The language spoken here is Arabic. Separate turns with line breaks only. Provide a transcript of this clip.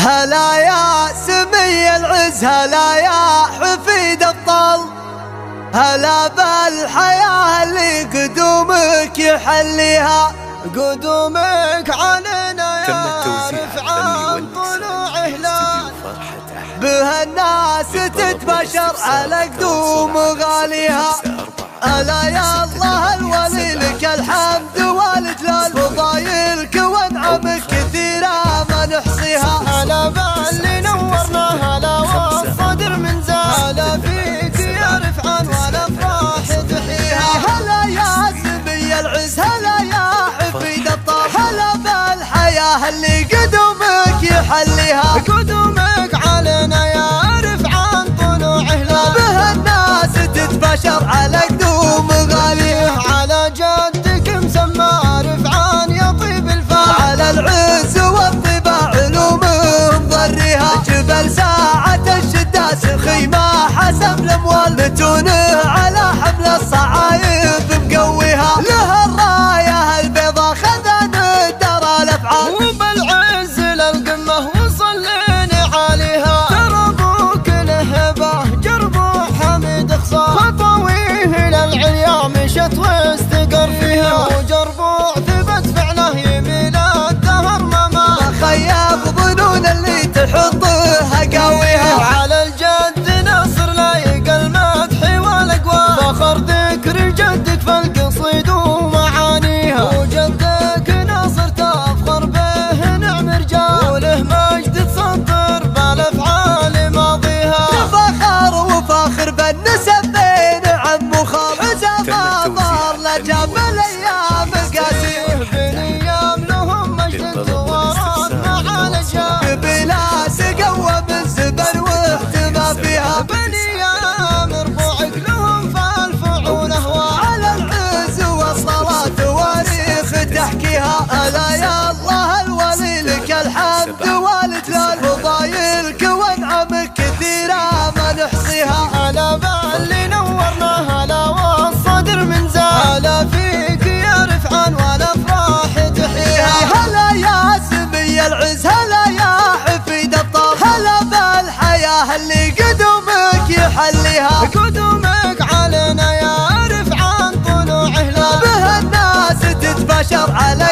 هلا يا سمي العز، هلا يا حفيد الطل، هلا بالحياة اللي قدومك يحليها، قدومك علينا يعرف عن طلوع هلال، بها الناس تتبشر على قدوم غاليها. هلا يا الله الولي لك الحمد والجلال، فضايلك وانعمك كثيرة ما نحصيها. هلا باللي نورنا، هلا والصدر من زال، هلا فيك يا رفعان والافراح تحييها. هلا يا سمي العز، هلا يا حفيد الطل، هلا بالحياة اللي قدومك يحليها، قدومك علينا يا رفعان طلوع هلال، بها الناس تتبشر على قدوم غاليه. على جدك مسمى رفعان يا طيب الفال، على العز والطباع علومهم ضريها، جبل ساعة الشدة سخي ما حسب الاموال، متونه على حمل الصعايب مقويها، لها الراية البيضاء خذن ترى الافعال، وبالعز للقمة وصلين عليها، ترى ابوك الهبة جربوع حميد خصال، خطويه للعليا مشت واستقر فيها، وجربوع ثبت فعله يمين الدهر ما خيب ظنون اللي تحطها قاويها. وعلى الجد ناصر لايق المدح والاقوال، فخر ذكر جدك فالقصيد ومعانيها، وجدك ناصر تفخر به نعم رجال، وله مجد تصدر بالافعال ماضيها، تفخر وفاخر بالنسب بين عم وخال، عزا ظهر لجاب الايام قاسيه، بنيام لهم مجد وراد مع الجاه، بلا سقوى بالزبن واهتمام فيها، بنيام ربوعك لهم فالفعول اهوال، على العز والصلاة واريخ تحكيها. هلا يا الله الولي لك الحمد والجلال، فضايلك وانعمك كثيرة ما نحصيها. هلا باللي نورنا، هلا والصدر من زال، هلا فيك يا رفعان والافراح تحييها. هلا يا سمي العز، هلا يا حفيد الطل، هلا بالحياة اللي قدومك يحليها، قدومك علينا يا رفعان طلوع هلال، بها الناس تتبشر على